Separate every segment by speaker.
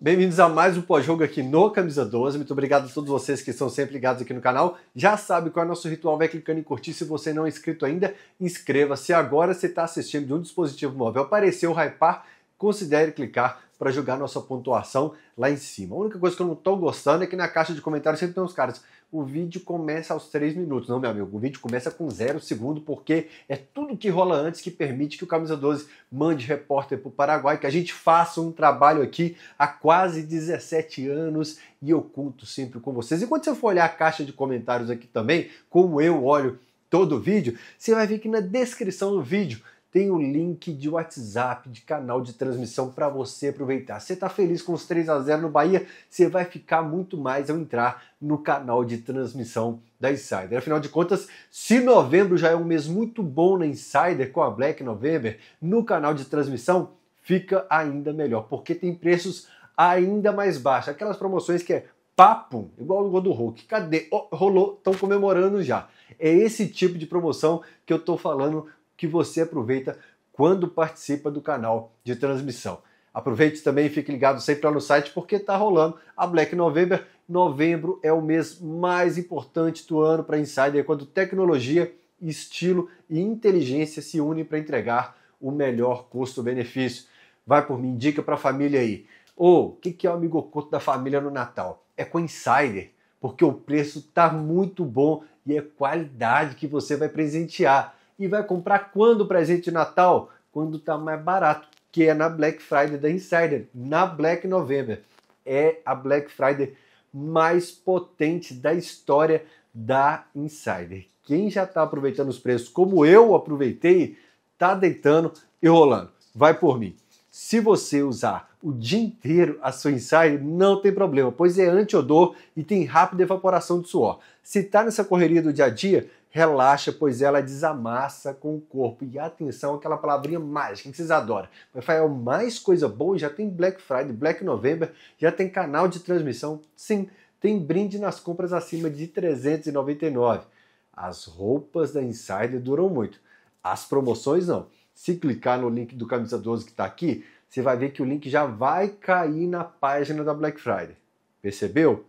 Speaker 1: Bem-vindos a mais um pós-jogo aqui no Camisa 12. Muito obrigado a todos vocês que estão sempre ligados aqui no canal. Já sabe qual é o nosso ritual, vai clicando em curtir. Se você não é inscrito ainda, inscreva-se. Agora você está assistindo de um dispositivo móvel, apareceu o Hypar, considere clicar para jogar nossa pontuação lá em cima. A única coisa que eu não estou gostando é que na caixa de comentários sempre tem uns caras: o vídeo começa aos 3 minutos. Não, meu amigo, o vídeo começa com 0 segundo, porque é tudo que rola antes que permite que o Camisa 12 mande repórter para o Paraguai, que a gente faça um trabalho aqui há quase 17 anos e eu conto sempre com vocês. E quando você for olhar a caixa de comentários aqui também, como eu olho todo o vídeo, você vai ver que na descrição do vídeo tem o link de WhatsApp, de canal de transmissão para você aproveitar. Você está feliz com os 3-0 no Bahia? Você vai ficar muito mais ao entrar no canal de transmissão da Insider. Afinal de contas, se novembro já é um mês muito bom na Insider com a Black November, no canal de transmissão fica ainda melhor, porque tem preços ainda mais baixos. Aquelas promoções que é papo, igual o gol do Hulk. Cadê? Oh, rolou, estão comemorando já. É esse tipo de promoção que eu estou falando que você aproveita quando participa do canal de transmissão. Aproveite também e fique ligado sempre lá no site, porque está rolando a Black November. Novembro é o mês mais importante do ano para Insider, quando tecnologia, estilo e inteligência se unem para entregar o melhor custo-benefício. Vai por mim, indica para a família aí. O que é o amigo oculto da família no Natal? É com Insider, porque o preço está muito bom e é qualidade que você vai presentear. E vai comprar quando o presente de Natal? Quando está mais barato, que é na Black Friday da Insider, na Black November. É a Black Friday mais potente da história da Insider. Quem já está aproveitando os preços como eu aproveitei, está deitando e rolando. Vai por mim. Se você usar o dia inteiro a sua Insider, não tem problema, pois é anti-odor e tem rápida evaporação de suor. Se está nessa correria do dia a dia, relaxa, pois ela desamassa com o corpo. E atenção, aquela palavrinha mágica que vocês adoram. Rafael, mais coisa boa, já tem Black Friday, Black November, já tem canal de transmissão. Sim, tem brinde nas compras acima de R$ 399. As roupas da Insider duram muito. As promoções não. Se clicar no link do Camisa 12 que está aqui, você vai ver que o link já vai cair na página da Black Friday. Percebeu?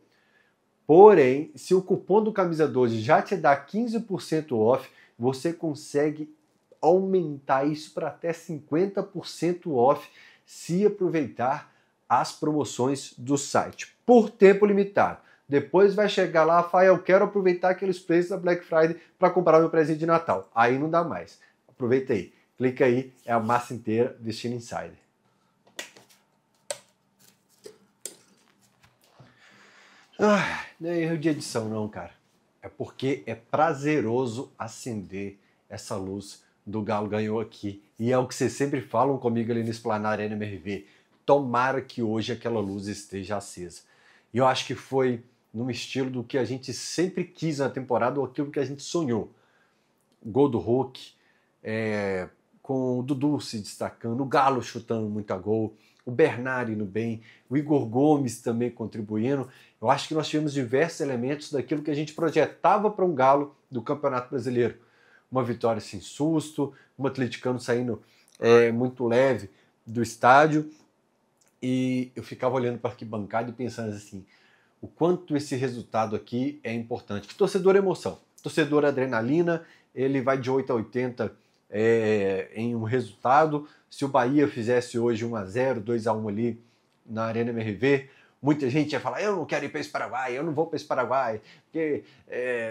Speaker 1: Porém, se o cupom do Camisa 12 já te dá 15% off, você consegue aumentar isso para até 50% off se aproveitar as promoções do site, por tempo limitado. Depois vai chegar lá, Rafael, eu quero aproveitar aqueles preços da Black Friday para comprar meu presente de Natal. Aí não dá mais. Aproveita aí. Clica aí, é a massa inteira vestindo Insider. Não é erro de edição não, cara. É porque é prazeroso acender essa luz do Galo ganhou aqui. E é o que vocês sempre falam comigo ali no Esplanada NMRV. Tomara que hoje aquela luz esteja acesa. E eu acho que foi no estilo do que a gente sempre quis na temporada, ou aquilo que a gente sonhou. Gol do Hulk, com o Dudu se destacando, o Galo chutando muito a gol, o Bernard indo bem, o Igor Gomes também contribuindo. Eu acho que nós tivemos diversos elementos daquilo que a gente projetava para um Galo do Campeonato Brasileiro. Uma vitória sem susto, um atleticano saindo muito leve do estádio, e eu ficava olhando para a arquibancada e pensando assim, o quanto esse resultado aqui é importante. Que torcedor é emoção, torcedor é adrenalina, ele vai de 8 a 80 em um resultado. Se o Bahia fizesse hoje 1-0, 2-1 ali na Arena MRV, muita gente ia falar, eu não quero ir para esse Paraguai, eu não vou para esse Paraguai, porque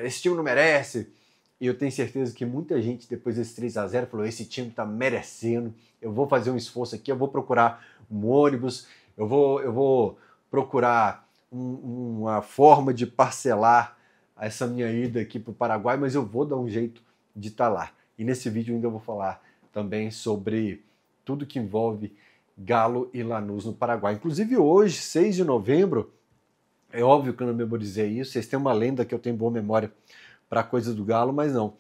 Speaker 1: esse time não merece. E eu tenho certeza que muita gente, depois desse 3-0, falou, esse time está merecendo, eu vou fazer um esforço aqui, eu vou procurar um ônibus, eu vou procurar uma forma de parcelar essa minha ida aqui para o Paraguai, mas eu vou dar um jeito de estar lá. E nesse vídeo ainda vou falar também sobre tudo que envolve Galo e Lanús no Paraguai. Inclusive hoje, 6 de novembro, é óbvio que eu não memorizei isso, vocês têm uma lenda que eu tenho boa memória para coisa do Galo, mas não.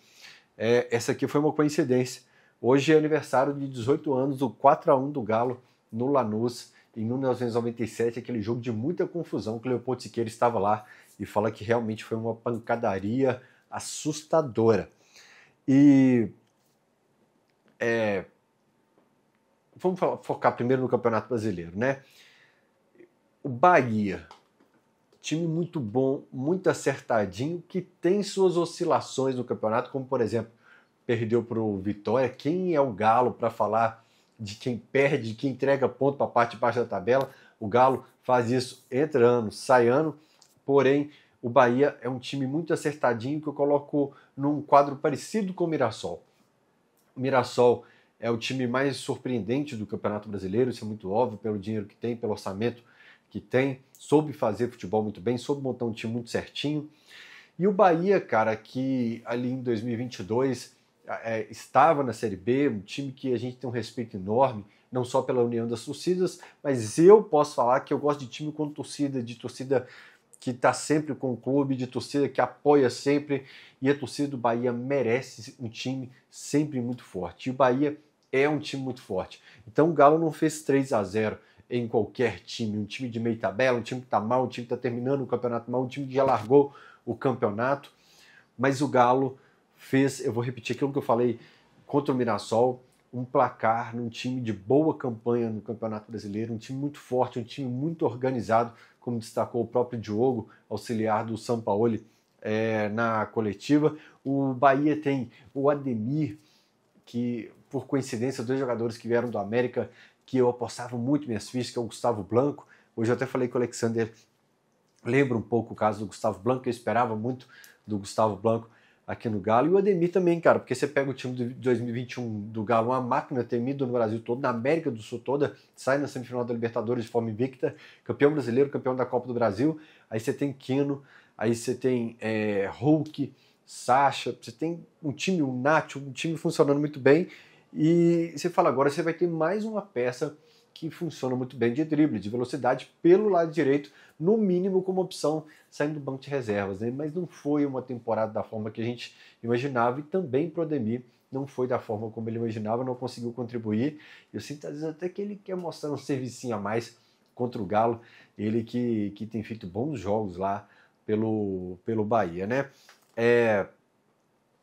Speaker 1: Essa aqui foi uma coincidência. Hoje é aniversário de 18 anos do 4-1 do Galo no Lanús, em 1997, aquele jogo de muita confusão, que o Leopoldo Siqueira estava lá e fala que realmente foi uma pancadaria assustadora. E vamos focar primeiro no Campeonato Brasileiro, né? O Bahia, time muito bom, muito acertadinho, que tem suas oscilações no campeonato, como por exemplo, perdeu para o Vitória. Quem é o Galo para falar de quem perde, de quem entrega ponto para a parte de baixo da tabela? O Galo faz isso, entra ano, sai ano, porém o Bahia é um time muito acertadinho que eu coloco num quadro parecido com o Mirassol. O Mirassol é o time mais surpreendente do Campeonato Brasileiro, isso é muito óbvio, pelo dinheiro que tem, pelo orçamento que tem, soube fazer futebol muito bem, soube montar um time muito certinho. E o Bahia, cara, que ali em 2022 estava na Série B, um time que a gente tem um respeito enorme, não só pela união das torcidas, mas eu posso falar que eu gosto de time com torcida, de torcida que está sempre com o clube, de torcida que apoia sempre, e a torcida do Bahia merece um time sempre muito forte. E o Bahia é um time muito forte. Então o Galo não fez 3-0 em qualquer time, um time de meio tabela, um time que está mal, um time que está terminando o campeonato mal, um time que já largou o campeonato, mas o Galo fez, eu vou repetir aquilo que eu falei contra o Mirassol, um placar num time de boa campanha no Campeonato Brasileiro, um time muito forte, um time muito organizado, como destacou o próprio Diogo, auxiliar do Sampaoli, na coletiva. O Bahia tem o Ademir, que por coincidência, 2 jogadores que vieram do América, que eu apostava muito minhas fichas, que é o Gustavo Blanco. Hoje eu até falei com o Alexander, lembra um pouco o caso do Gustavo Blanco, que eu esperava muito do Gustavo Blanco aqui no Galo, e o Ademir também, cara, porque você pega o time de 2021 do Galo, uma máquina temida no Brasil todo, na América do Sul toda, sai na semifinal da Libertadores de forma invicta, campeão brasileiro, campeão da Copa do Brasil, aí você tem Quino, aí você tem Hulk, Sacha, você tem um time, um Nacho, um time funcionando muito bem, e você fala, agora você vai ter mais uma peça que funciona muito bem de drible, de velocidade pelo lado direito, no mínimo como opção saindo do banco de reservas, né? Mas não foi uma temporada da forma que a gente imaginava, e também para o Ademir não foi da forma como ele imaginava, não conseguiu contribuir. Eu sinto às vezes até que ele quer mostrar um servicinho a mais contra o Galo, ele que tem feito bons jogos lá pelo Bahia, né?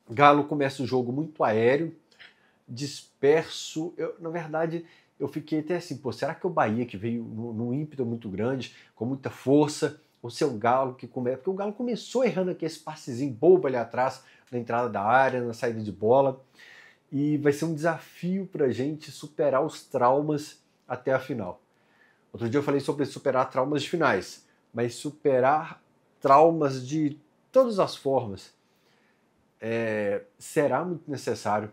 Speaker 1: Galo começa o jogo muito aéreo, disperso. Na verdade, eu fiquei até assim, pô, será que é o Bahia que veio num ímpeto muito grande, com muita força, ou se é o Galo que começa? Porque o Galo começou errando aqui esse passezinho bobo ali atrás, na entrada da área, na saída de bola, e vai ser um desafio pra gente superar os traumas até a final. Outro dia eu falei sobre superar traumas de finais, mas superar traumas de todas as formas será muito necessário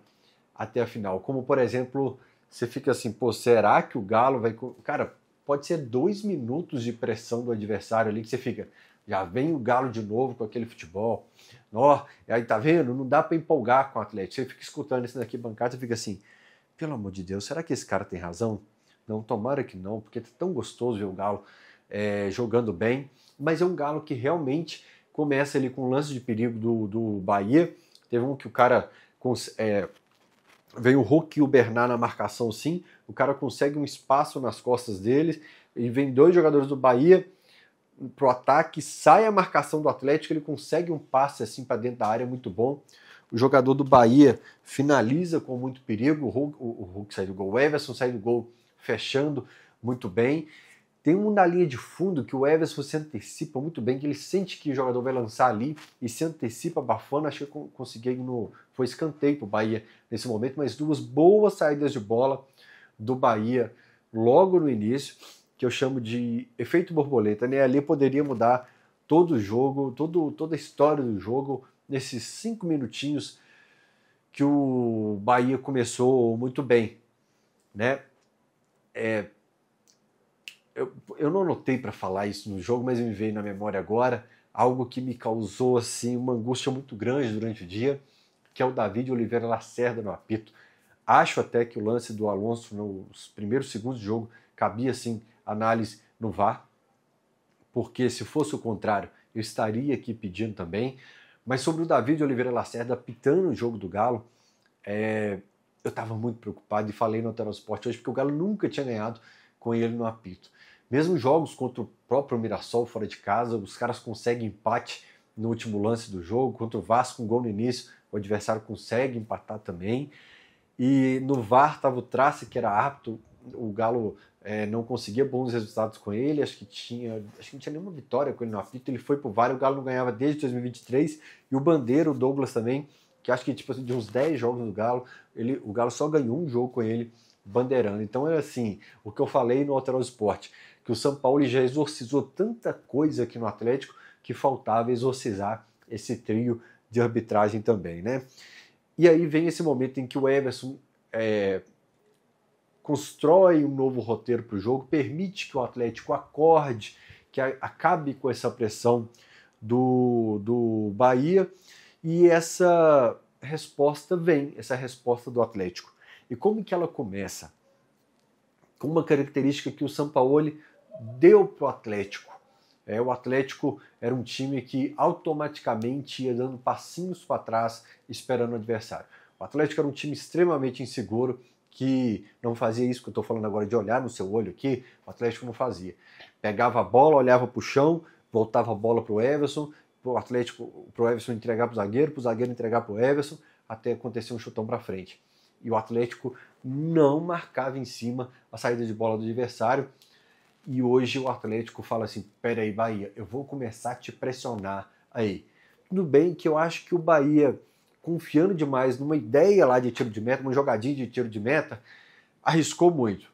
Speaker 1: até a final. Como, por exemplo, você fica assim, pô, será que o Galo vai... Cara, pode ser 2 minutos de pressão do adversário ali que você fica, já vem o Galo de novo com aquele futebol. Ó, aí tá vendo? Não dá para empolgar com o Atlético. Você fica escutando isso daqui bancada e fica assim, pelo amor de Deus, será que esse cara tem razão? Não, tomara que não, porque tá tão gostoso ver o Galo jogando bem. Mas é um Galo que realmente começa ali com um lance de perigo do Bahia. Teve um que o cara... vem o Hulk e o Bernard na marcação, sim. O cara consegue um espaço nas costas deles. E vem 2 jogadores do Bahia pro ataque. Sai a marcação do Atlético. Ele consegue um passe assim para dentro da área muito bom. O jogador do Bahia finaliza com muito perigo. O Hulk sai do gol. O Everson sai do gol fechando muito bem. Tem um na linha de fundo que o Everson se antecipa muito bem, que ele sente que o jogador vai lançar ali e se antecipa abafando. Acho que consegui foi escanteio para o Bahia nesse momento, mas 2 boas saídas de bola do Bahia logo no início, que eu chamo de efeito borboleta, né? Ali poderia mudar todo o jogo, toda a história do jogo, nesses 5 minutinhos que o Bahia começou muito bem, né? Eu não anotei para falar isso no jogo, mas me veio na memória agora algo que me causou assim uma angústia muito grande durante o dia, que é o David Oliveira Lacerda no apito. Acho até que o lance do Alonso nos primeiros segundos de jogo cabia assim análise no VAR, porque se fosse o contrário, eu estaria aqui pedindo também. Mas sobre o David Oliveira Lacerda apitando o jogo do Galo, eu estava muito preocupado e falei no Alterosport hoje, porque o Galo nunca tinha ganhado com ele no apito. Mesmo jogos contra o próprio Mirassol fora de casa, os caras conseguem empate no último lance do jogo. Contra o Vasco, um gol no início, o adversário consegue empatar também. E no VAR estava o Trace, que era árbitro o Galo não conseguia bons resultados com ele, acho que não tinha nenhuma vitória com ele no apito, ele foi pro VAR e o Galo não ganhava desde 2023, e o Bandeira, o Douglas também, que acho que tipo, de uns 10 jogos do Galo, o Galo só ganhou um jogo com ele bandeirando. Então é assim, o que eu falei no Alterosa Esporte, que o São Paulo já exorcizou tanta coisa aqui no Atlético que faltava exorcizar esse trio de arbitragem também, né? E aí vem esse momento em que o Everson constrói um novo roteiro para o jogo, permite que o Atlético acorde, que acabe com essa pressão do Bahia, e essa resposta vem, essa resposta do Atlético. E como que ela começa? Com uma característica que o Sampaoli deu para o Atlético. O Atlético era um time que automaticamente ia dando passinhos para trás, esperando o adversário. O Atlético era um time extremamente inseguro, que não fazia isso que eu estou falando agora, de olhar no seu olho aqui. O Atlético não fazia. Pegava a bola, olhava para o chão, voltava a bola para o Everson, pro Everson entregar para o zagueiro entregar para o Everson, até acontecer um chutão para frente. E o Atlético não marcava em cima a saída de bola do adversário. E hoje o Atlético fala assim, peraí, Bahia, eu vou começar a te pressionar aí. Tudo bem que eu acho que o Bahia, confiando demais numa ideia lá de tiro de meta, uma jogadinha de tiro de meta, arriscou muito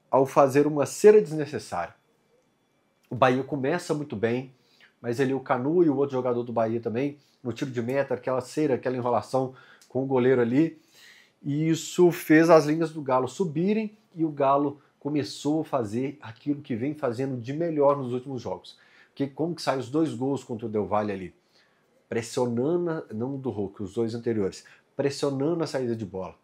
Speaker 1: ao fazer uma cera desnecessária. O Bahia começa muito bem, mas ali o Canu e o outro jogador do Bahia também, no tiro de meta, aquela cera, aquela enrolação com o goleiro ali, e isso fez as linhas do Galo subirem e o Galo começou a fazer aquilo que vem fazendo de melhor nos últimos jogos. Porque como que saem os 2 gols contra o Del Valle ali? Pressionando, não do Hulk, os 2 anteriores, pressionando a saída de bola.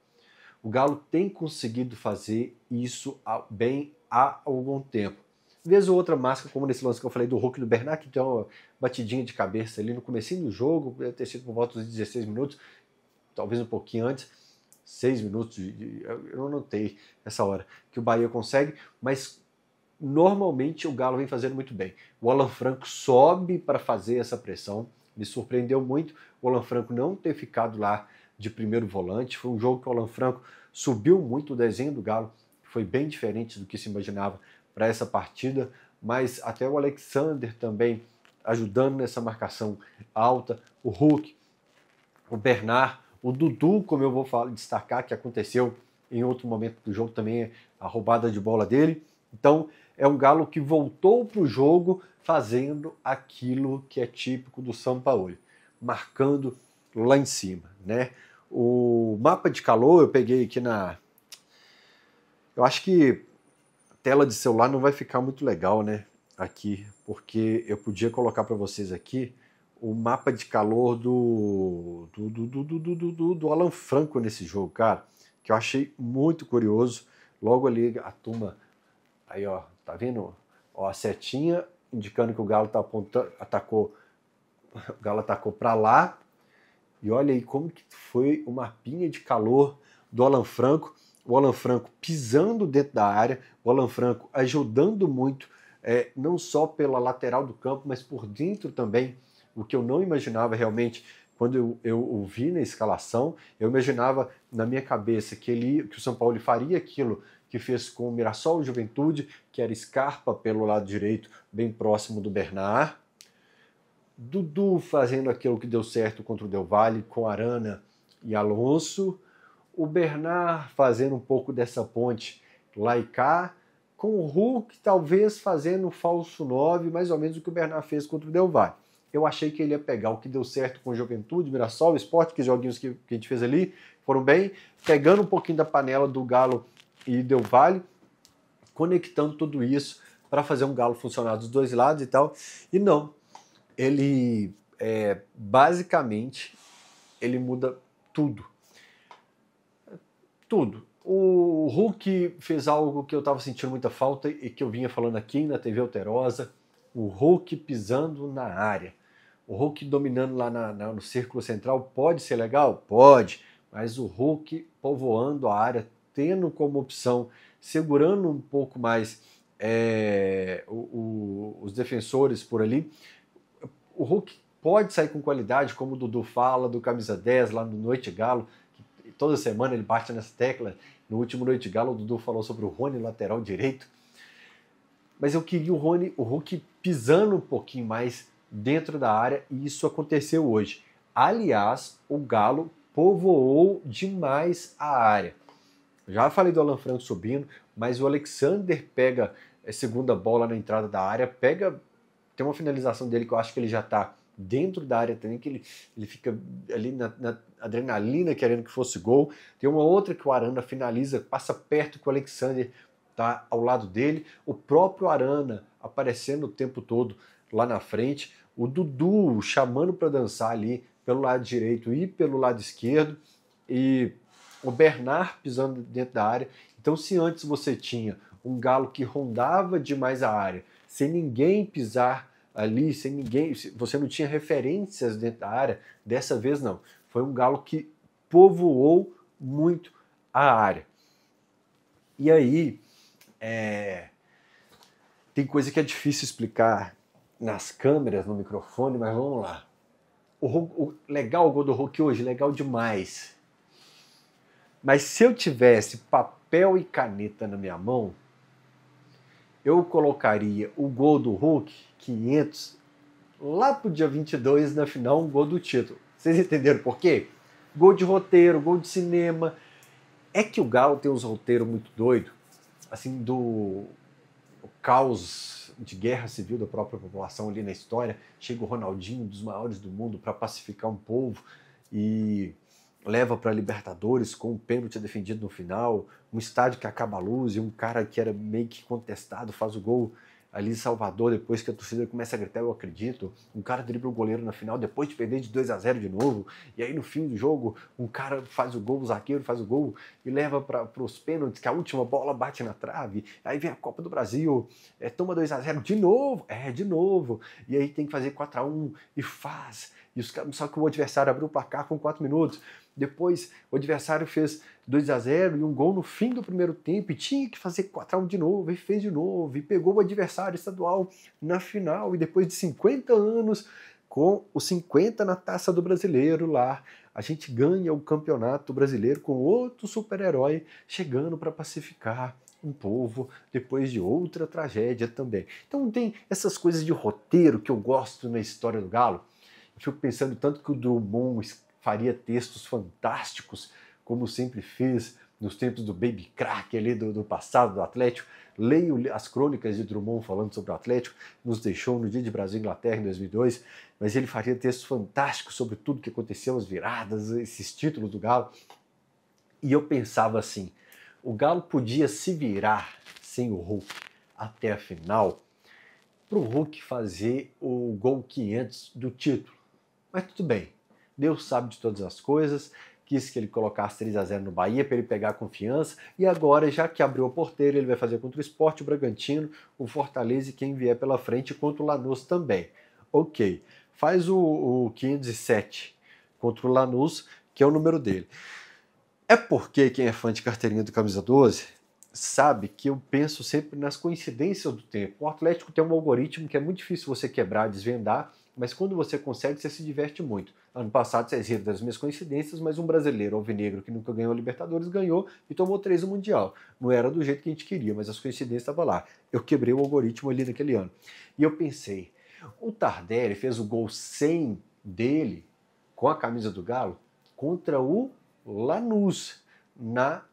Speaker 1: O Galo tem conseguido fazer isso bem há algum tempo. Vez ou outra máscara, como nesse lance que eu falei do Hulk e do Bernat, que tem uma batidinha de cabeça ali no comecinho do jogo, deve ter sido por volta dos 16 minutos, talvez um pouquinho antes, 6 minutos, eu não notei essa hora, que o Bahia consegue, mas normalmente o Galo vem fazendo muito bem. O Alan Franco sobe para fazer essa pressão, me surpreendeu muito o Alan Franco não ter ficado lá de primeiro volante, foi um jogo que o Alan Franco subiu muito, o desenho do Galo foi bem diferente do que se imaginava para essa partida, mas até o Alexander também ajudando nessa marcação alta, o Hulk, o Bernat, o Dudu, como eu vou destacar, que aconteceu em outro momento do jogo também, a roubada de bola dele. Então, é um Galo que voltou para o jogo fazendo aquilo que é típico do Sampaoli, marcando lá em cima, né? O mapa de calor eu peguei aqui eu acho que a tela de celular não vai ficar muito legal, né? Aqui, porque eu podia colocar para vocês aqui o mapa de calor do Alan Franco nesse jogo, cara, que eu achei muito curioso. Logo ali a turma, aí ó, tá vendo? Ó, a setinha indicando que o Galo tá apontando, o Galo atacou para lá. E olha aí como que foi o mapinha de calor do Alan Franco. O Alan Franco pisando dentro da área, o Alan Franco ajudando muito, não só pela lateral do campo, mas por dentro também, o que eu não imaginava realmente quando eu o vi na escalação. Eu imaginava na minha cabeça que o São Paulo faria aquilo que fez com o Mirassol e Juventude, que era Scarpa pelo lado direito, bem próximo do Bernat, Dudu fazendo aquilo que deu certo contra o Del Valle, com Arana e Alonso, o Bernat fazendo um pouco dessa ponte lá e cá, com o Hulk talvez fazendo um falso 9, mais ou menos o que o Bernat fez contra o Del Valle. Eu achei que ele ia pegar o que deu certo com Juventude, Mirassol, Sport, que joguinhos que a gente fez ali foram bem, pegando um pouquinho da panela do Galo e Del Valle, conectando tudo isso para fazer um Galo funcionar dos dois lados e tal, e não. Ele, basicamente, ele muda tudo. Tudo. O Hulk fez algo que eu estava sentindo muita falta e que eu vinha falando aqui na TV Alterosa, o Hulk pisando na área. O Hulk dominando lá no círculo central pode ser legal? Pode, mas o Hulk povoando a área, tendo como opção, segurando um pouco mais os defensores por ali. O Hulk pode sair com qualidade, como o Dudu fala, do camisa 10 lá no Noite Galo, que toda semana ele bate nessa tecla, No último Noite Galo, o Dudu falou sobre o Rony, lateral direito. Mas eu queria o Hulk pisando um pouquinho mais dentro da área, e isso aconteceu hoje. Aliás, o Galo povoou demais a área. Já falei do Alan Franco subindo, mas o Alexander pega a segunda bola na entrada da área, tem uma finalização dele que eu acho que ele já está dentro da área também, que ele fica ali na adrenalina querendo que fosse gol. Tem uma outra que o Arana finaliza, passa perto que o Alexander tá ao lado dele, o próprio Arana aparecendo o tempo todo lá na frente, o Dudu chamando para dançar ali pelo lado direito e pelo lado esquerdo, e o Bernard pisando dentro da área. Então, se antes você tinha um Galo que rondava demais a área, sem ninguém pisar ali, você não tinha referências dentro da área, dessa vez não. Foi um Galo que povoou muito a área. E aí, tem coisa que é difícil explicar nas câmeras, no microfone, mas vamos lá. Legal o gol do Hulk hoje, legal demais. Mas se eu tivesse papel e caneta na minha mão, eu colocaria o gol do Hulk, 500, lá pro dia 22, na final, um gol do título. Vocês entenderam por quê? Gol de roteiro, gol de cinema. É que o Galo tem uns roteiros muito doidos, assim, do caos de guerra civil da própria população ali na história. Chega o Ronaldinho, um dos maiores do mundo, para pacificar um povo e leva para Libertadores com um pênalti defendido no final, um estádio que acaba a luz e um cara que era meio que contestado faz o gol ali em Salvador, depois que a torcida começa a gritar, eu acredito, um cara dribla o goleiro na final, depois de perder de 2-0 de novo, e aí no fim do jogo, um cara faz o gol, o zagueiro faz o gol, e leva para os pênaltis, que a última bola bate na trave, aí vem a Copa do Brasil, toma 2-0 de novo, e aí tem que fazer 4-1, e faz, só que o adversário abriu o placar com 4 minutos, depois o adversário fez 2-0 e um gol no fim do primeiro tempo e tinha que fazer 4-1 de novo, e fez de novo, e pegou o adversário estadual na final, e depois de 50 anos, com os 50 na Taça do Brasileiro lá, a gente ganha o Campeonato Brasileiro com outro super-herói chegando para pacificar um povo depois de outra tragédia também. Então tem essas coisas de roteiro que eu gosto na história do Galo. Eu fico pensando tanto que o Drummond faria textos fantásticos, como sempre fez nos tempos do Baby Crack ali do passado do Atlético. Leio as crônicas de Drummond falando sobre o Atlético, nos deixou no dia de Brasil e Inglaterra em 2002, mas ele faria textos fantásticos sobre tudo que aconteceu, as viradas, esses títulos do Galo. E eu pensava assim, o Galo podia se virar sem o Hulk até a final, para o Hulk fazer o gol 500 do título. Mas tudo bem, Deus sabe de todas as coisas, quis que ele colocasse 3-0 no Bahia para ele pegar confiança, e agora, já que abriu a porteira, ele vai fazer contra o Sport, o Bragantino, o Fortaleza e quem vier pela frente, contra o Lanús também. Ok, faz o 507 contra o Lanús, que é o número dele. É porque quem é fã de carteirinha do Camisa 12 sabe que eu penso sempre nas coincidências do tempo. O Atlético tem um algoritmo que é muito difícil você quebrar, desvendar, mas quando você consegue, você se diverte muito. Ano passado vocês riram das minhas coincidências, mas um brasileiro alvinegro que nunca ganhou a Libertadores ganhou e tomou 3 no Mundial. Não era do jeito que a gente queria, mas as coincidências estavam lá. Eu quebrei o algoritmo ali naquele ano. E eu pensei, o Tardelli fez o gol 100 dele com a camisa do Galo contra o Lanús na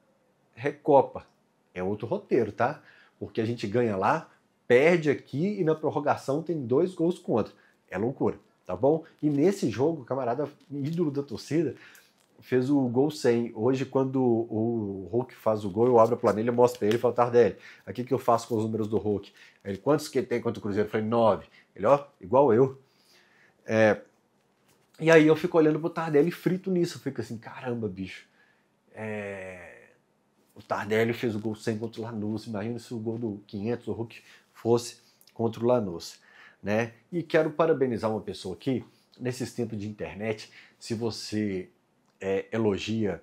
Speaker 1: Recopa. É outro roteiro, tá? Porque a gente ganha lá, perde aqui e na prorrogação tem 2 gols contra. É loucura, tá bom? E nesse jogo, o camarada ídolo da torcida fez o gol 100. Hoje, quando o Hulk faz o gol, eu abro a planilha, mostro pra ele e falo, Tardelli, aqui que eu faço com os números do Hulk. Ele, quantos que ele tem contra o Cruzeiro? Eu falei, 9. Ele, ó, igual eu. E aí eu fico olhando pro Tardelli frito nisso. Eu fico assim, caramba, bicho. O Tardelli fez o gol 100 contra o Lanús. Imagina se o gol do 500, o Hulk, fosse contra o Lanús. Né? E quero parabenizar uma pessoa aqui, nesses tempos de internet, se você elogia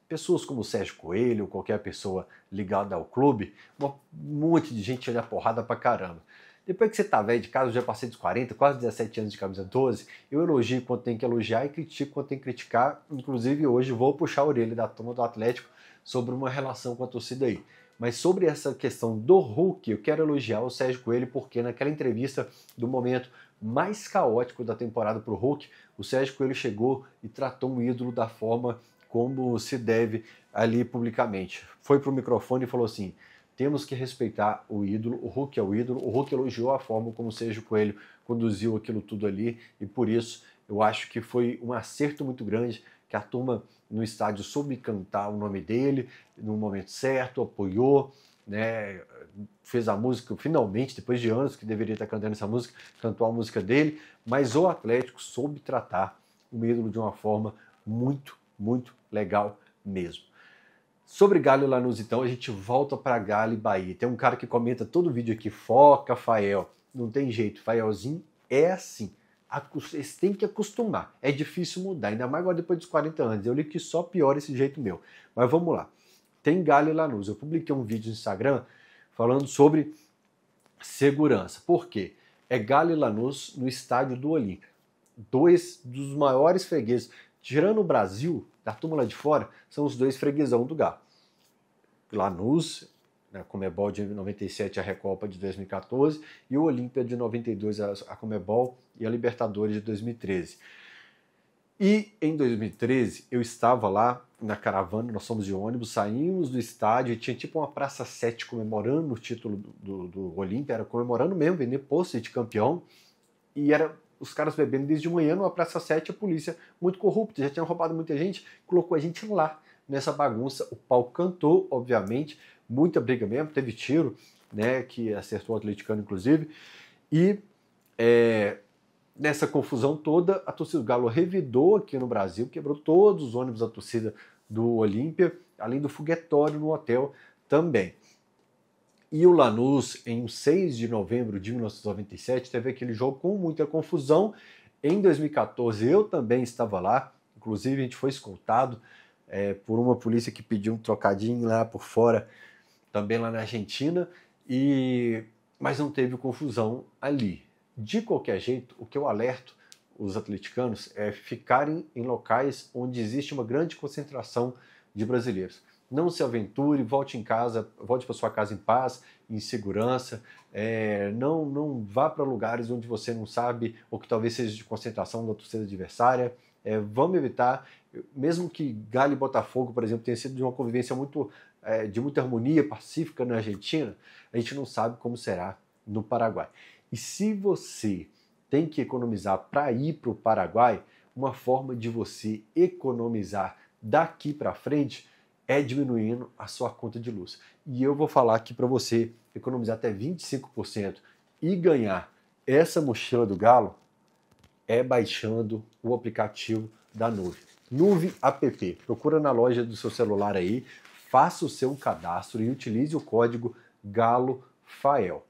Speaker 1: pessoas como o Sérgio Coelho, ou qualquer pessoa ligada ao clube, um monte de gente olha porrada pra caramba. Depois que você tá velho de casa, eu já passei dos 40, quase 17 anos de camisa 12, eu elogio quando tem que elogiar e critico quando tem que criticar. Inclusive hoje vou puxar a orelha da turma do Atlético sobre uma relação com a torcida aí. Mas sobre essa questão do Hulk, eu quero elogiar o Sérgio Coelho, porque naquela entrevista do momento mais caótico da temporada para o Hulk, o Sérgio Coelho chegou e tratou um ídolo da forma como se deve ali publicamente. Foi para o microfone e falou assim: temos que respeitar o ídolo, o Hulk é o ídolo. O Hulk elogiou a forma como o Sérgio Coelho conduziu aquilo tudo ali, e por isso eu acho que foi um acerto muito grande, que a turma no estádio soube cantar o nome dele no momento certo, apoiou, né, fez a música, finalmente, depois de anos que deveria estar cantando essa música, cantou a música dele, mas o Atlético soube tratar o ídolo de uma forma muito, muito legal mesmo. Sobre Galo e Lanús, então, a gente volta para Galo e Bahia. Tem um cara que comenta todo vídeo aqui, foca, Fael. Não tem jeito, Faelzinho é assim. Eles têm que acostumar. É difícil mudar, ainda mais agora depois dos 40 anos. Eu li que só piora esse jeito meu. Mas vamos lá. Tem Galo e Lanús. Eu publiquei um vídeo no Instagram falando sobre segurança. Por quê? É Galo e Lanús no estádio do Olímpia. Dois dos maiores fregueses. Tirando o Brasil, da turma lá de fora, são os dois freguesão do Galo. Lanús, né, Comebol de 97, a Recopa de 2014, e o Olímpia de 92, a Comebol e a Libertadores de 2013. E em 2013 eu estava lá na caravana, nós fomos de ônibus, saímos do estádio e tinha tipo uma Praça 7 comemorando o título do Olímpia, era comemorando mesmo, vender pôster de campeão, e era os caras bebendo desde de manhã numa Praça 7, a polícia muito corrupta, já tinha roubado muita gente, colocou a gente lá nessa bagunça. O pau cantou, obviamente, muita briga mesmo, teve tiro, né, que acertou o atleticano inclusive, e nessa confusão toda, a torcida do Galo revidou aqui no Brasil, quebrou todos os ônibus da torcida do Olímpia, além do foguetório no hotel também. E o Lanús, em 6 de novembro de 1997, teve aquele jogo com muita confusão. Em 2014, eu também estava lá, inclusive a gente foi escoltado por uma polícia que pediu um trocadinho lá por fora, também lá na Argentina, mas não teve confusão ali. De qualquer jeito, o que eu alerto os atleticanos é ficarem em locais onde existe uma grande concentração de brasileiros. Não se aventure, volte para sua casa em paz, em segurança. Não vá para lugares onde você não sabe, ou que talvez seja de concentração da torcida adversária. Vamos evitar, mesmo que Galo e Botafogo, por exemplo, tenha sido de uma convivência de muita harmonia pacífica na Argentina, a gente não sabe como será no Paraguai. E se você tem que economizar para ir para o Paraguai, uma forma de você economizar daqui para frente é diminuindo a sua conta de luz. E eu vou falar aqui para você economizar até 25% e ganhar essa mochila do Galo é baixando o aplicativo da Nuve. Nuve App. Procura na loja do seu celular aí, faça o seu cadastro e utilize o código GALOFAEL.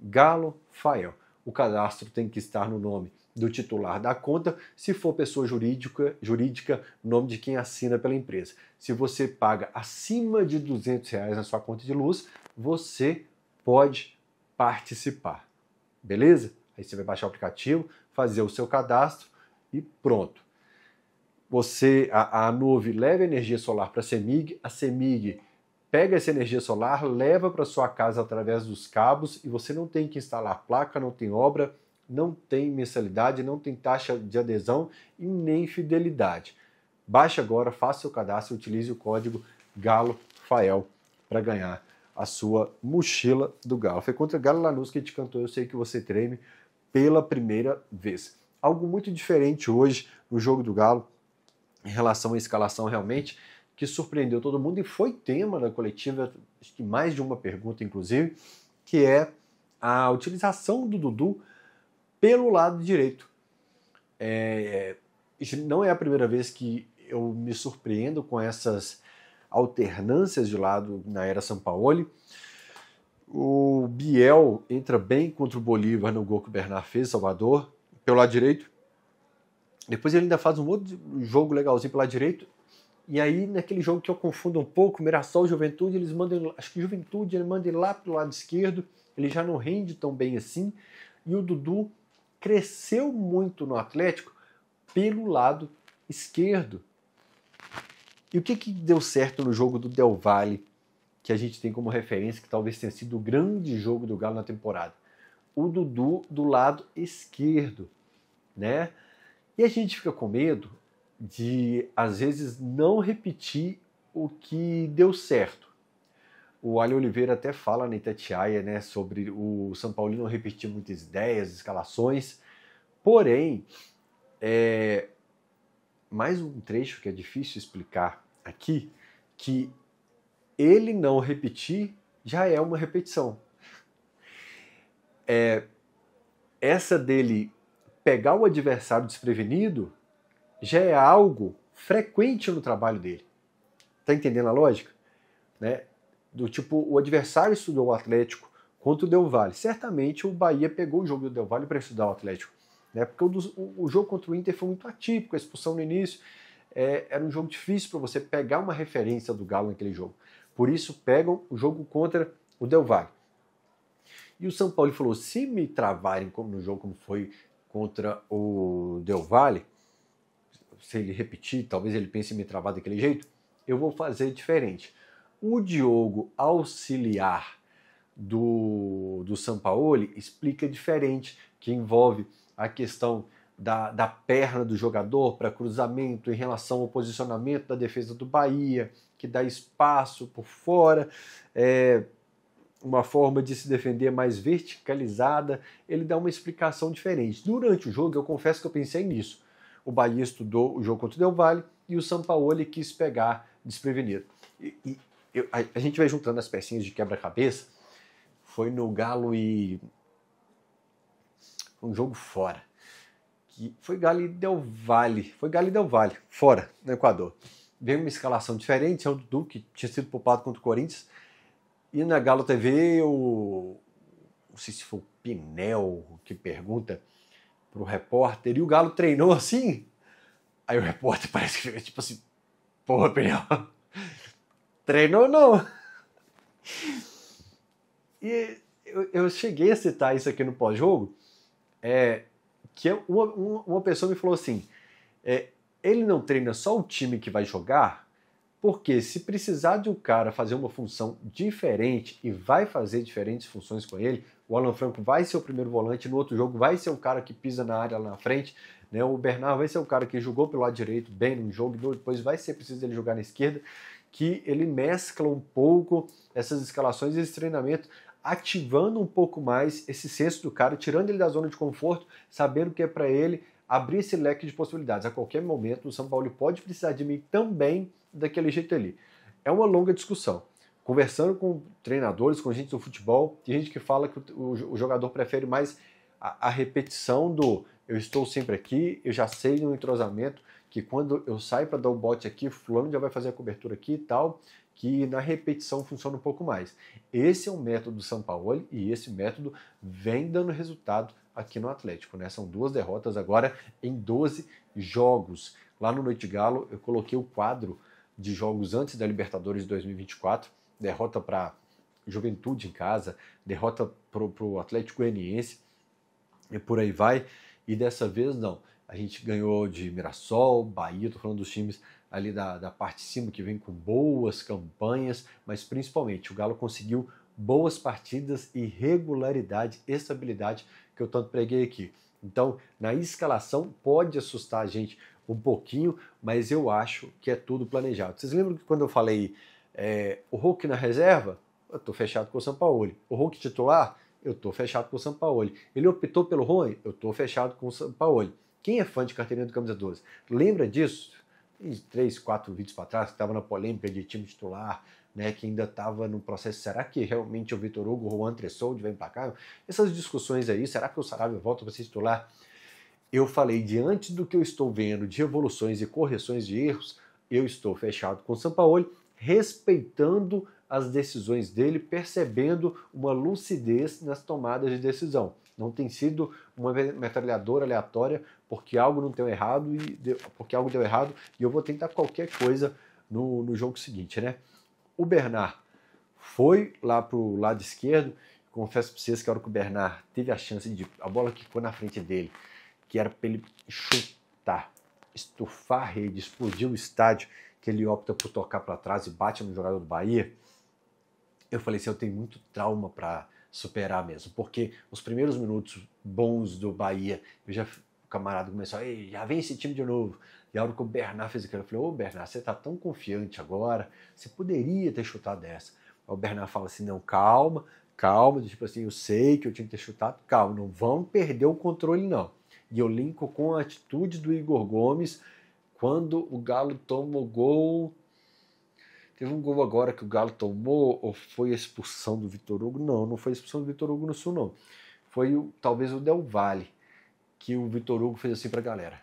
Speaker 1: GALOFAEL. O cadastro tem que estar no nome do titular da conta, se for pessoa jurídica, nome de quem assina pela empresa. Se você paga acima de R$200 na sua conta de luz, você pode participar. Beleza? Aí você vai baixar o aplicativo, fazer o seu cadastro e pronto. A Nuve leva energia solar para a CEMIG, a CEMIG pega essa energia solar, leva para sua casa através dos cabos e você não tem que instalar placa, não tem obra, não tem mensalidade, não tem taxa de adesão e nem fidelidade. Baixe agora, faça seu cadastro e utilize o código GALOFAEL para ganhar a sua mochila do Galo. Foi contra Galo Lanús que a gente cantou, eu sei que você treme, pela primeira vez. Algo muito diferente hoje no jogo do Galo, em relação à escalação realmente, que surpreendeu todo mundo e foi tema da coletiva, acho que mais de uma pergunta inclusive, que é a utilização do Dudu pelo lado direito. Não é a primeira vez que eu me surpreendo com essas alternâncias de lado na era Sampaoli. O Biel entra bem contra o Bolívar no gol que o Bernard fez, Salvador, pelo lado direito. Depois ele ainda faz um outro jogo legalzinho pelo lado direito. E aí, naquele jogo que eu confundo um pouco, Mirassol e Juventude, eles mandam, acho que Juventude ele manda ele lá pro lado esquerdo, ele já não rende tão bem assim. E o Dudu cresceu muito no Atlético pelo lado esquerdo. E o que deu certo no jogo do Del Valle, que a gente tem como referência, que talvez tenha sido o grande jogo do Galo na temporada? O Dudu do lado esquerdo, né? E a gente fica com medo de, às vezes, não repetir o que deu certo. O Ali Oliveira até fala na Itatiaia, né, sobre o São Paulo não repetir muitas ideias, escalações, porém, mais um trecho que é difícil explicar aqui, que ele não repetir já é uma repetição. Essa dele pegar o adversário desprevenido já é algo frequente no trabalho dele. Tá entendendo a lógica? Né? Do tipo, o adversário estudou o Atlético contra o Del Valle. Certamente o Bahia pegou o jogo do Del Valle para estudar o Atlético. Né? Porque o jogo contra o Inter foi muito atípico, a expulsão no início. Era um jogo difícil para você pegar uma referência do Galo naquele jogo. Por isso pegam o jogo contra o Del Valle. E o São Paulo falou, se me travarem como no jogo como foi contra o Del Valle, se ele repetir, talvez ele pense em me travar daquele jeito, eu vou fazer diferente. O Diogo auxiliar do Sampaoli explica diferente, que envolve a questão da perna do jogador para cruzamento em relação ao posicionamento da defesa do Bahia, que dá espaço por fora, uma forma de se defender mais verticalizada. Ele dá uma explicação diferente. Durante o jogo, eu confesso que eu pensei nisso. O Bahia estudou o jogo contra o Del Valle e o Sampaoli quis pegar desprevenido. A gente vai juntando as pecinhas de quebra-cabeça. Foi no Galo e um jogo fora. Foi Galo e Del Valle. Foi Galo e Del Valle, fora, no Equador. Veio uma escalação diferente, é o Dudu, que tinha sido poupado contra o Corinthians. E na Galo TV, não sei se foi o Pinel que pergunta pro repórter, e o Galo treinou assim? Aí o repórter parece que fica tipo assim, porra, Pinel, treinou não? E eu cheguei a citar isso aqui no pós-jogo, que uma pessoa me falou assim, ele não treina só o time que vai jogar, porque se precisar de um cara fazer uma função diferente e vai fazer diferentes funções com ele, o Alan Franco vai ser o primeiro volante, no outro jogo vai ser o cara que pisa na área lá na frente, né? O Bernard vai ser o cara que jogou pelo lado direito bem no jogo, depois vai ser preciso ele jogar na esquerda, que ele mescla um pouco essas escalações e esse treinamento, ativando um pouco mais esse senso do cara, tirando ele da zona de conforto, sabendo que é para ele abrir esse leque de possibilidades. A qualquer momento o São Paulo pode precisar de mim também daquele jeito ali. É uma longa discussão. Conversando com treinadores, com gente do futebol, tem gente que fala que o jogador prefere mais a repetição do eu estou sempre aqui, eu já sei no entrosamento que quando eu saio para dar o bote aqui, fulano já vai fazer a cobertura aqui e tal, que na repetição funciona um pouco mais. Esse é um método do Sampaoli e esse método vem dando resultado aqui no Atlético, né? São 2 derrotas agora em 12 jogos. Lá no Noite Galo eu coloquei o quadro de jogos antes da Libertadores de 2024, derrota para Juventude em casa, derrota para o Atlético Goianiense e por aí vai. E dessa vez não, a gente ganhou de Mirassol, Bahia, estou falando dos times ali da parte de cima que vem com boas campanhas, mas principalmente o Galo conseguiu boas partidas e regularidade, estabilidade que eu tanto preguei aqui. Então, na escalação pode assustar a gente um pouquinho, mas eu acho que é tudo planejado. Vocês lembram que quando eu falei o Hulk na reserva? Eu estou fechado com o Sampaoli. O Hulk titular? Eu estou fechado com o Sampaoli. Ele optou pelo Rony? Eu estou fechado com o Sampaoli. Quem é fã de carteirinha do Camisa 12? Lembra disso? 3, 4 vídeos para trás, que estava na polêmica de time titular, né, que ainda estava no processo, será que realmente o Vitor Hugo, o Juan Tressoldi vem para cá? Essas discussões aí, será que o Sarabia volta para ser titular? Eu falei, diante do que eu estou vendo de evoluções e correções de erros, eu estou fechado com o Sampaoli, respeitando as decisões dele, percebendo uma lucidez nas tomadas de decisão. Não tem sido uma metralhadora aleatória porque algo não deu errado porque algo deu errado e eu vou tentar qualquer coisa no jogo seguinte, né? O Bernard foi lá pro lado esquerdo. Confesso para vocês que a hora que o Bernard teve a chance de a bola que ficou na frente dele, que era para ele chutar, estufar a rede, explodir o estádio, que ele opta por tocar para trás e bate no jogador do Bahia, eu falei assim, eu tenho muito trauma para superar mesmo, porque os primeiros minutos bons do Bahia, o camarada começou, ei, já vem esse time de novo. E a hora que o Bernard fez aquilo, eu falei, ô Bernard, você tá tão confiante agora, você poderia ter chutado essa. Aí o Bernard fala assim, não, calma, tipo assim, eu sei que eu tinha que ter chutado, calma, não vamos perder o controle não. E eu linko com a atitude do Igor Gomes, quando o Galo toma o gol. Teve um gol agora que o Galo tomou, ou foi a expulsão do Vitor Hugo? Não, não foi a expulsão do Vitor Hugo no Sul, não. Foi talvez o Del Valle, que o Vitor Hugo fez assim pra galera.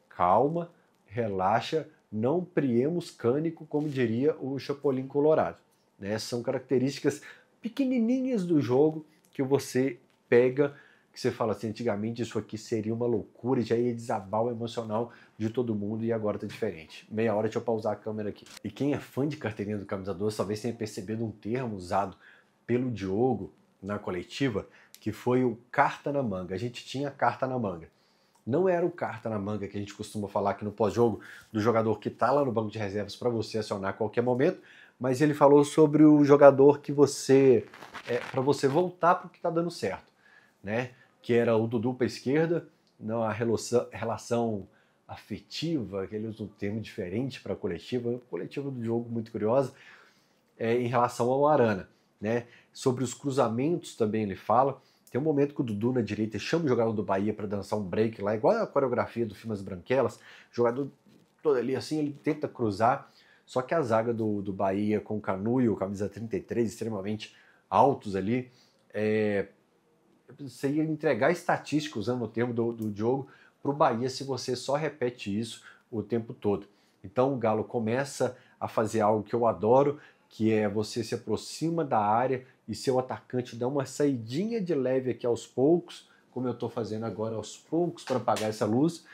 Speaker 1: Calma, relaxa, não priemos cânico, como diria o Chapolin Colorado. Né? São características pequenininhas do jogo que você pega, que você fala assim, antigamente isso aqui seria uma loucura, já ia desabar o emocional de todo mundo e agora tá diferente. Meia hora, deixa eu pausar a câmera aqui. E quem é fã de carteirinha do Camisa 12 talvez tenha percebido um termo usado pelo Diogo na coletiva, que foi o carta na manga. A gente tinha carta na manga. Não era o carta na manga que a gente costuma falar aqui no pós-jogo do jogador que está lá no banco de reservas para você acionar a qualquer momento, mas ele falou sobre o jogador que você para você voltar para o que está dando certo, né? Que era o Dudu para a esquerda, não a relação afetiva, que ele usa um termo diferente para a coletiva do jogo muito curiosa, em relação ao Arana, né? Sobre os cruzamentos também ele fala. Tem um momento que o Dudu na direita chama o jogador do Bahia para dançar um break lá, igual a coreografia do filme As Branquelas. O jogador todo ali assim, ele tenta cruzar, só que a zaga do Bahia com o Canu e o camisa 33 extremamente altos ali, você ia entregar estatística, usando o termo do Diogo, para o Bahia se você só repete isso o tempo todo. Então o Galo começa a fazer algo que eu adoro, que é você se aproxima da área e seu atacante dá uma saidinha de leve aqui aos poucos, como eu estou fazendo agora aos poucos para apagar essa luz,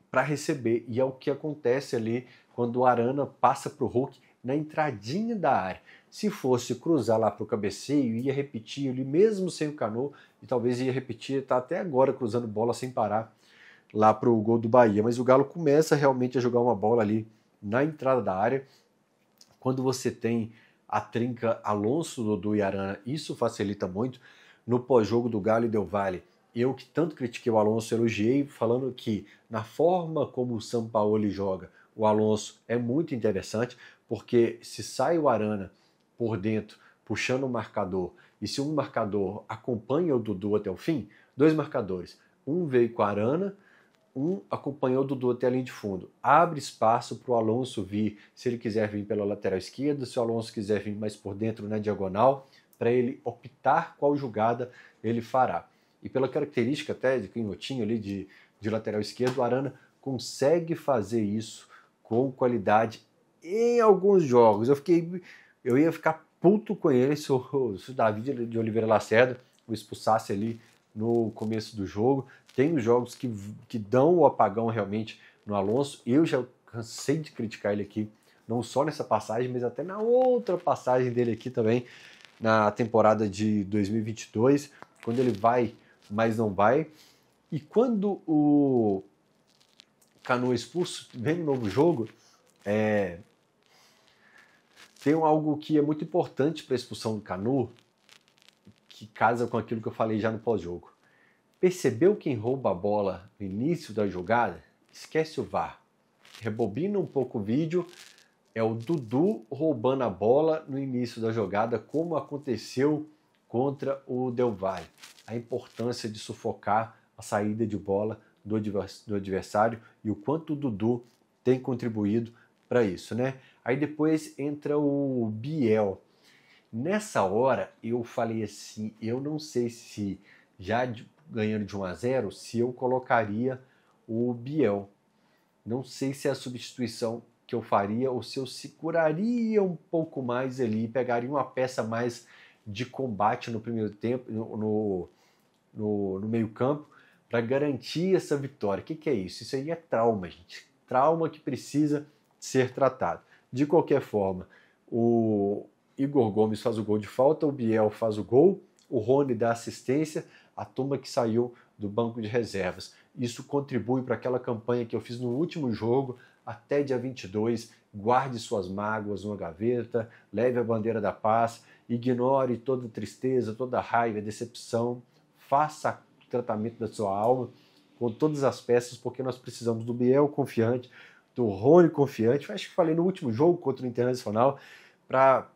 Speaker 1: para receber. E é o que acontece ali quando o Arana passa para o Hulk na entradinha da área. Se fosse cruzar lá para o cabeceio, ia repetir ali mesmo sem o Canu, e talvez ia repetir, tá até agora cruzando bola sem parar lá para o gol do Bahia. Mas o Galo começa realmente a jogar uma bola ali na entrada da área. Quando você tem a trinca Alonso, Dudu e Arana, isso facilita muito. No pós-jogo do Galo e Del Valle, eu que tanto critiquei o Alonso, elogiei, falando que na forma como o Sampaoli joga, o Alonso é muito interessante, porque se sai o Arana por dentro, puxando o marcador, e se um marcador acompanha o Dudu até o fim, dois marcadores, um veio com a Arana, um acompanhou o Dudu até a linha de fundo. Abre espaço para o Alonso vir, se ele quiser vir pela lateral esquerda, se o Alonso quiser vir mais por dentro na diagonal, para ele optar qual jogada ele fará. E pela característica até de canhotinho ali de lateral esquerdo, o Arana consegue fazer isso com qualidade em alguns jogos. Eu ia ficar puto com ele se o Davi de Oliveira Lacerda o expulsasse ali no começo do jogo. Tem os jogos que dão o apagão realmente no Alonso. Eu já cansei de criticar ele aqui, não só nessa passagem, mas até na outra passagem dele aqui também, na temporada de 2022, quando ele vai, mas não vai. E quando o Canu é expulso, vem no novo jogo, tem algo que é muito importante para a expulsão do Canu, que casa com aquilo que eu falei já no pós-jogo. Percebeu quem rouba a bola no início da jogada? Esquece o VAR. Rebobina um pouco o vídeo, é o Dudu roubando a bola no início da jogada, como aconteceu contra o Del Valle. A importância de sufocar a saída de bola do adversário e o quanto o Dudu tem contribuído para isso, né? Aí depois entra o Biel. Nessa hora eu falei assim, eu não sei se já ganhando de 1-0, se eu colocaria o Biel. Não sei se é a substituição que eu faria ou se eu seguraria um pouco mais ali, pegaria uma peça mais de combate no primeiro tempo, no meio campo, para garantir essa vitória. O que é isso? Isso aí é trauma, gente. Trauma que precisa ser tratado. De qualquer forma, o Igor Gomes faz o gol de falta, o Biel faz o gol, o Rony dá assistência, a turma que saiu do banco de reservas. Isso contribui para aquela campanha que eu fiz no último jogo, até dia 22, guarde suas mágoas numa gaveta, leve a bandeira da paz, ignore toda tristeza, toda raiva, decepção, faça o tratamento da sua alma com todas as peças, porque nós precisamos do Biel confiante, do Rony confiante, acho que falei no último jogo contra o Internacional, para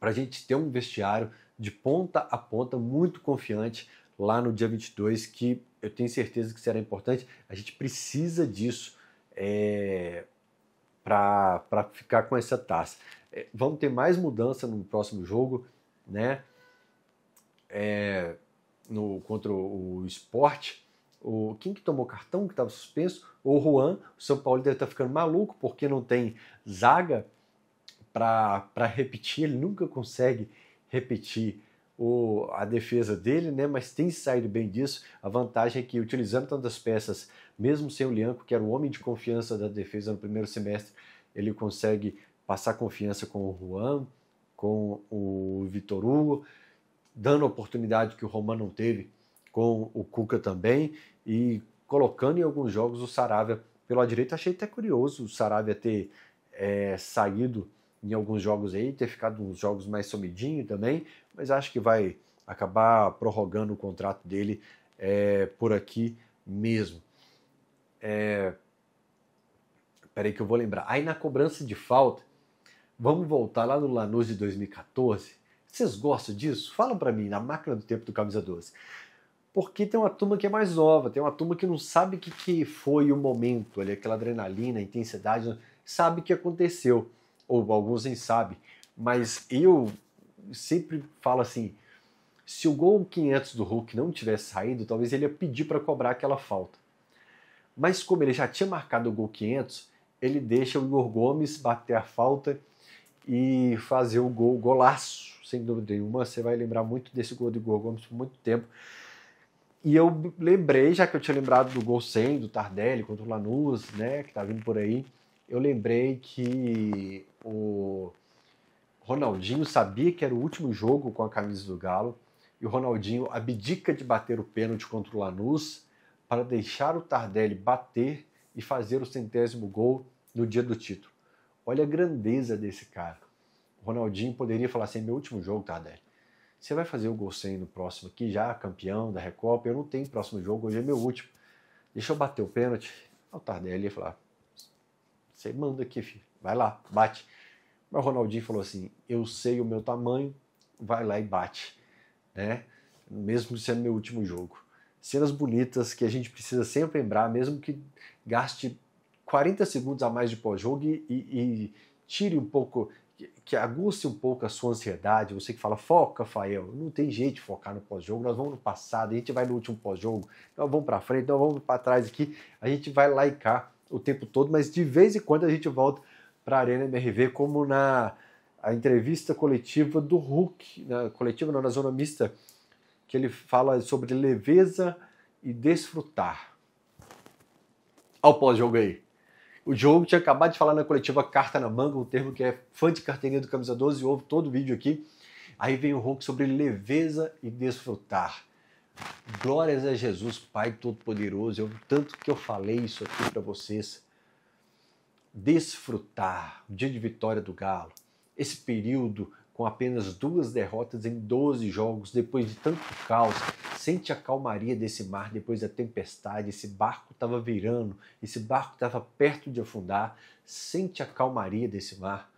Speaker 1: a gente ter um vestiário de ponta a ponta muito confiante lá no dia 22, que eu tenho certeza que será importante. A gente precisa disso para ficar com essa taça. Vamos ter mais mudança no próximo jogo, né? Contra o Sport. Quem que tomou cartão, que estava suspenso? O Juan. O São Paulo deve estar ficando maluco porque não tem zaga para repetir. Ele nunca consegue repetir a defesa dele, né? Mas tem saído bem disso. A vantagem é que, utilizando tantas peças, mesmo sem o Lianco, que era o homem de confiança da defesa no primeiro semestre, ele consegue passar confiança com o Juan, com o Vitor Hugo, dando oportunidade que o Roman não teve com o Cuca também, e colocando em alguns jogos o Saravia pela direita. Achei até curioso o Saravia ter saído em alguns jogos aí, ter ficado uns jogos mais sumidinho também, mas acho que vai acabar prorrogando o contrato dele por aqui mesmo. Peraí que eu vou lembrar. Aí na cobrança de falta, vamos voltar lá no Lanús de 2014. Vocês gostam disso? Fala pra mim, na máquina do tempo do Camisa 12. Porque tem uma turma que é mais nova, tem uma turma que não sabe o que foi o momento, ali, aquela adrenalina, a intensidade, sabe o que aconteceu. Ou alguns nem sabem. Mas eu sempre falo assim, se o gol 500 do Hulk não tivesse saído, talvez ele ia pedir para cobrar aquela falta. Mas como ele já tinha marcado o gol 500, ele deixa o Igor Gomes bater a falta e fazer o golaço, sem dúvida nenhuma. Você vai lembrar muito desse gol do Igor Gomes por muito tempo. E eu lembrei, já que eu tinha lembrado do gol 100, do Tardelli contra o Lanús, né, que tá vindo por aí, eu lembrei que o Ronaldinho sabia que era o último jogo com a camisa do Galo, e o Ronaldinho abdica de bater o pênalti contra o Lanús para deixar o Tardelli bater e fazer o 100º gol no dia do título. Olha a grandeza desse cara. O Ronaldinho poderia falar assim, meu último jogo, Tardelli. Você vai fazer o gol 100 no próximo aqui, já campeão da Recopa, eu não tenho próximo jogo, hoje é meu último. Deixa eu bater o pênalti. O Tardelli ia falar, você manda aqui, filho, vai lá, bate. Mas o Ronaldinho falou assim, eu sei o meu tamanho, vai lá e bate, né? Mesmo sendo meu último jogo. Cenas bonitas que a gente precisa sempre lembrar, mesmo que gaste 40 segundos a mais de pós-jogo e tire um pouco, que aguce um pouco a sua ansiedade. Você que fala, foca, Fael, não tem jeito de focar no pós-jogo, nós vamos no passado, a gente vai no último pós-jogo, nós vamos para frente, nós vamos para trás aqui, a gente vai lá e cá o tempo todo, mas de vez em quando a gente volta para a Arena MRV, como a entrevista coletiva do Hulk, na zona mista, que ele fala sobre leveza e desfrutar. Olha o pós-jogo aí. O Diogo tinha acabado de falar na coletiva carta na manga, um termo que é fã de carteirinha do Camisa 12, ouve todo o vídeo aqui. Aí vem o Hulk sobre leveza e desfrutar. Glórias a Jesus, Pai Todo-Poderoso. Tanto que eu falei isso aqui para vocês. Desfrutar, o dia de vitória do Galo. Esse período com apenas 2 derrotas em 12 jogos, depois de tanto caos. Sente a calmaria desse mar depois da tempestade. Esse barco estava virando, esse barco estava perto de afundar. Sente a calmaria desse mar.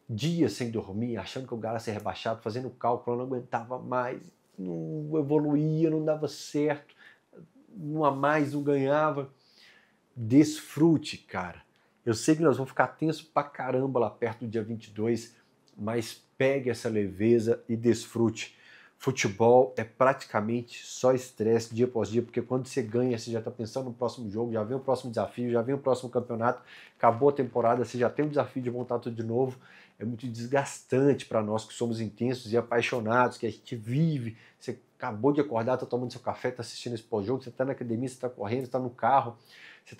Speaker 1: Dias sem dormir, achando que o Galo ia ser rebaixado, fazendo cálculo, não aguentava mais, não evoluía, não dava certo, não a mais, não ganhava. Desfrute, cara. Eu sei que nós vamos ficar tenso pra caramba lá perto do dia 22, mas pegue essa leveza e desfrute. Futebol é praticamente só estresse dia após dia, porque quando você ganha, você já está pensando no próximo jogo, já vem o próximo desafio, já vem o próximo campeonato, acabou a temporada, você já tem o desafio de montar tudo de novo. É muito desgastante para nós que somos intensos e apaixonados, que a gente vive. Você acabou de acordar, está tomando seu café, está assistindo esse pós-jogo, você está na academia, você está correndo, você está no carro, você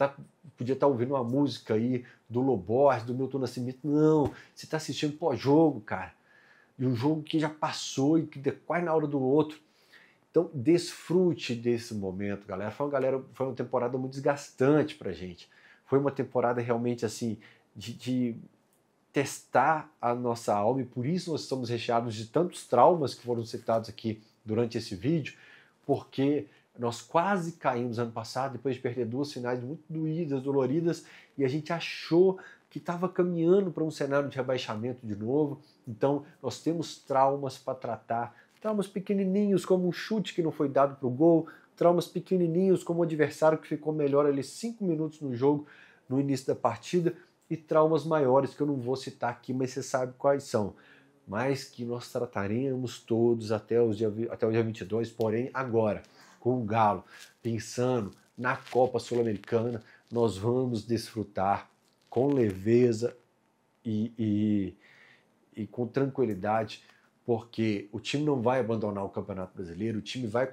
Speaker 1: podia estar ouvindo uma música aí do Loborges, do Milton Nascimento. Não, você está assistindo pós-jogo, cara. De um jogo que já passou e que é quase na hora do outro. Então, desfrute desse momento, galera. Foi uma temporada muito desgastante pra gente. Foi uma temporada realmente assim de testar a nossa alma, e por isso nós estamos recheados de tantos traumas que foram citados aqui durante esse vídeo, porque nós quase caímos ano passado, depois de perder 2 finais muito doídas, doloridas, e a gente achou que estava caminhando para um cenário de rebaixamento de novo. Então, nós temos traumas para tratar, traumas pequenininhos, como um chute que não foi dado para o gol, traumas pequenininhos, como o adversário que ficou melhor ali 5 minutos no jogo, no início da partida, e traumas maiores que eu não vou citar aqui, mas você sabe quais são. Mas que nós trataremos todos até o dia 22, porém agora, com o Galo, pensando na Copa Sul-Americana, nós vamos desfrutar com leveza e com tranquilidade, porque o time não vai abandonar o Campeonato Brasileiro, o time vai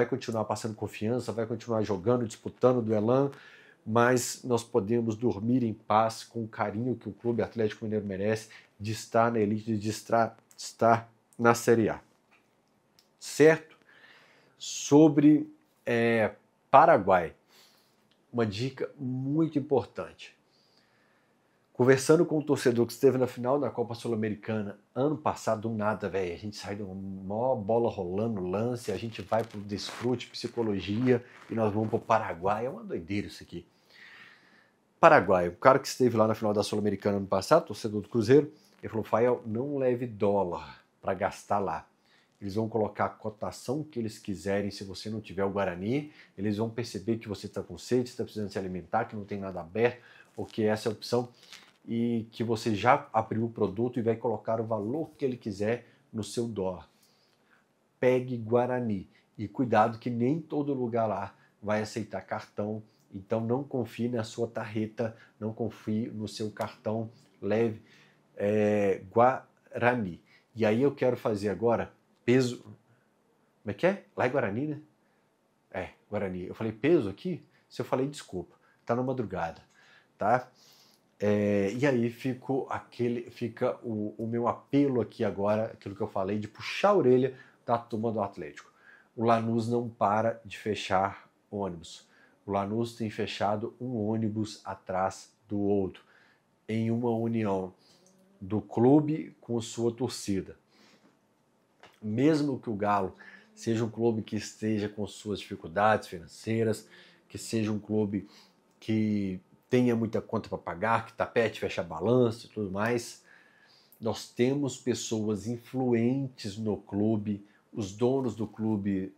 Speaker 1: continuar passando confiança, vai continuar jogando, disputando, duelando, mas nós podemos dormir em paz com o carinho que o Clube Atlético Mineiro merece de estar na elite, de estar na Série A. Certo? Sobre Paraguai, uma dica muito importante. Conversando com o torcedor que esteve na final da Copa Sul-Americana ano passado, do nada, velho, a gente sai de uma maior bola rolando, lance, a gente vai pro desfrute, psicologia, e nós vamos pro Paraguai. É uma doideira isso aqui. Paraguai, o cara que esteve lá na final da Sul-Americana ano passado, torcedor do Cruzeiro, ele falou: Fael, não leve dólar para gastar lá. Eles vão colocar a cotação que eles quiserem. Se você não tiver o Guarani, eles vão perceber que você está com sede, está precisando se alimentar, que não tem nada aberto, ou que essa é a opção, e que você já abriu o produto e vai colocar o valor que ele quiser no seu dólar. Pegue Guarani. E cuidado que nem todo lugar lá vai aceitar cartão. Então não confie na sua tarjeta, não confie no seu cartão, leve Guarani. E aí eu quero fazer agora peso. Como é que é? Lá é Guarani, né? Guarani. Eu falei peso aqui? Se eu falei, desculpa. Tá na madrugada, tá? E aí fica o meu apelo aqui agora, aquilo que eu falei, de puxar a orelha da turma do Atlético. O Lanús não para de fechar ônibus. O Lanús tem fechado um ônibus atrás do outro, em uma união do clube com sua torcida. Mesmo que o Galo seja um clube que esteja com suas dificuldades financeiras, que seja um clube que tenha muita conta para pagar, que tapete, fecha balanço e tudo mais, nós temos pessoas influentes no clube, os donos do clube,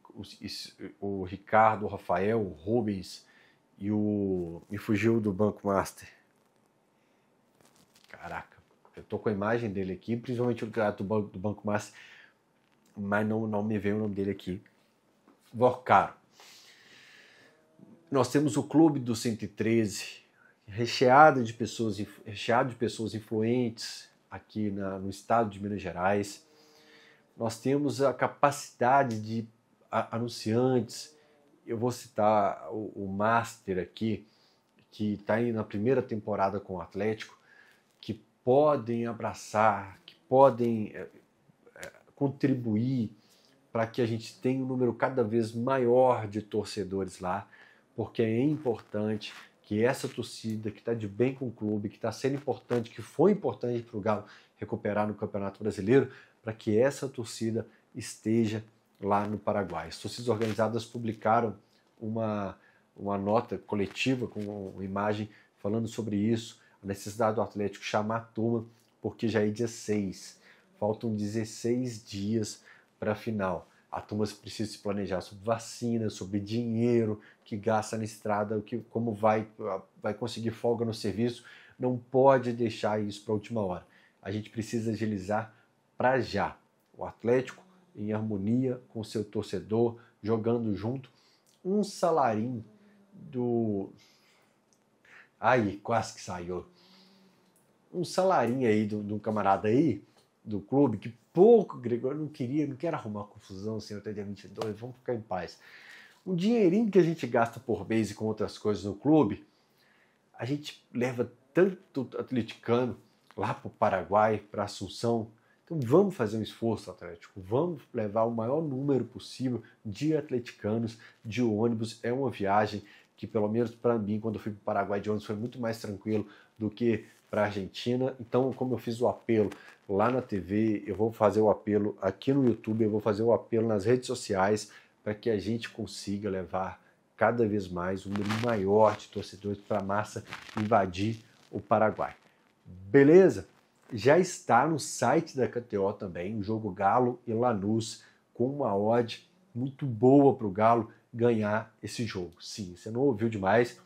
Speaker 1: o Ricardo, o Rafael, o Rubens e me fugiu do Banco Master. Caraca, eu tô com a imagem dele aqui, principalmente o cara do Banco Master, mas não me veio o nome dele aqui. Vorcaro. Nós temos o Clube do 113, recheado de pessoas influentes aqui no estado de Minas Gerais. Nós temos a capacidade de anunciantes. Eu vou citar o Master aqui, que está aí na primeira temporada com o Atlético, que podem abraçar, que podem contribuir para que a gente tenha um número cada vez maior de torcedores lá, porque é importante que essa torcida que está de bem com o clube, que está sendo importante, que foi importante para o Galo recuperar no Campeonato Brasileiro, para que essa torcida esteja lá no Paraguai. As torcidas organizadas publicaram uma nota coletiva com uma imagem falando sobre isso, a necessidade do Atlético chamar a turma, porque já é dia 6, faltam 16 dias para a final. A turma precisa se planejar sobre vacina, sobre dinheiro que gasta na estrada, como vai conseguir folga no serviço. Não pode deixar isso para a última hora. A gente precisa agilizar para já. O Atlético em harmonia com o seu torcedor, jogando junto. Um salarinho do... Aí, quase que saiu. Um salarinho aí do camarada aí, do clube, que pouco, Gregório, não quero arrumar confusão, senhor, até dia 22, vamos ficar em paz. Um dinheirinho que a gente gasta por mês e com outras coisas no clube, a gente leva tanto atleticano lá para o Paraguai, para Assunção, Então vamos fazer um esforço, Atlético, vamos levar o maior número possível de atleticanos de ônibus. É uma viagem que, pelo menos para mim, quando eu fui para o Paraguai de ônibus, foi muito mais tranquilo do que para a Argentina. Então, como eu fiz o apelo lá na TV, eu vou fazer o apelo aqui no YouTube, eu vou fazer o apelo nas redes sociais para que a gente consiga levar cada vez mais um número maior de torcedores para a massa invadir o Paraguai. Beleza? Já está no site da KTO também o jogo Galo e Lanús, com uma odd muito boa para o Galo ganhar esse jogo. Sim, você não ouviu demais.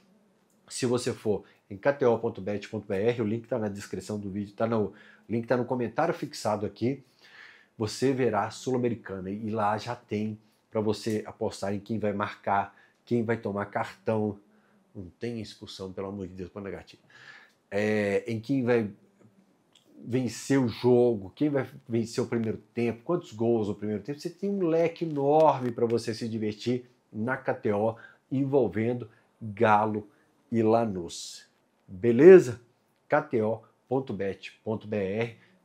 Speaker 1: Se você for em kto.bet.br, o link está na descrição do vídeo, o link está no comentário fixado aqui, você verá a Sul-Americana e lá já tem para você apostar em quem vai marcar, quem vai tomar cartão, não tem expulsão, pelo amor de Deus, para negativo, em quem vai vencer o jogo, quem vai vencer o primeiro tempo, quantos gols no primeiro tempo. Você tem um leque enorme para você se divertir na KTO envolvendo Galo e Lanús. Beleza? kto.bet.br,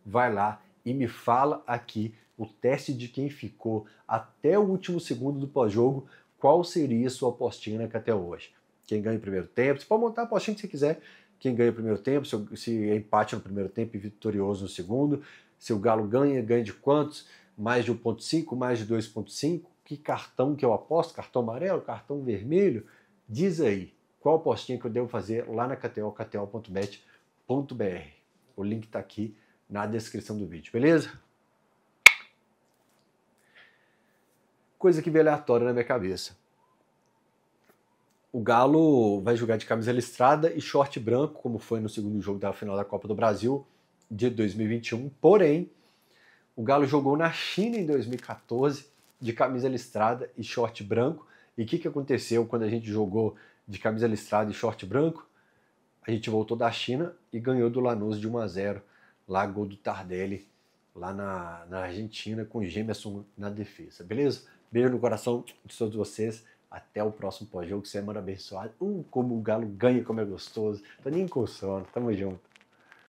Speaker 1: vai lá e me fala aqui o teste de quem ficou até o último segundo do pós-jogo, qual seria a sua apostinha na KTO hoje. Quem ganha o primeiro tempo, você pode montar a apostinha que você quiser, quem ganha o primeiro tempo, se é empate no primeiro tempo e vitorioso no segundo, se o Galo ganha de quantos? Mais de 1.5, mais de 2.5, que cartão que eu aposto? Cartão amarelo, cartão vermelho? Diz aí, qual apostinha que eu devo fazer lá na KTO, kto.bet.br. O link está aqui na descrição do vídeo, beleza? Coisa que veio aleatória na minha cabeça. O Galo vai jogar de camisa listrada e short branco, como foi no segundo jogo da final da Copa do Brasil de 2021. Porém, o Galo jogou na China em 2014 de camisa listrada e short branco. E o que aconteceu quando a gente jogou de camisa listrada e short branco? A gente voltou da China e ganhou do Lanús de 1-0. Lá, gol do Tardelli, lá na Argentina, com o Gemerson na defesa. Beleza? Beijo no coração de todos vocês. Até o próximo pós-jogo. Semana abençoada. Como o Galo ganha, como é gostoso. Tô nem com sono. Tamo junto.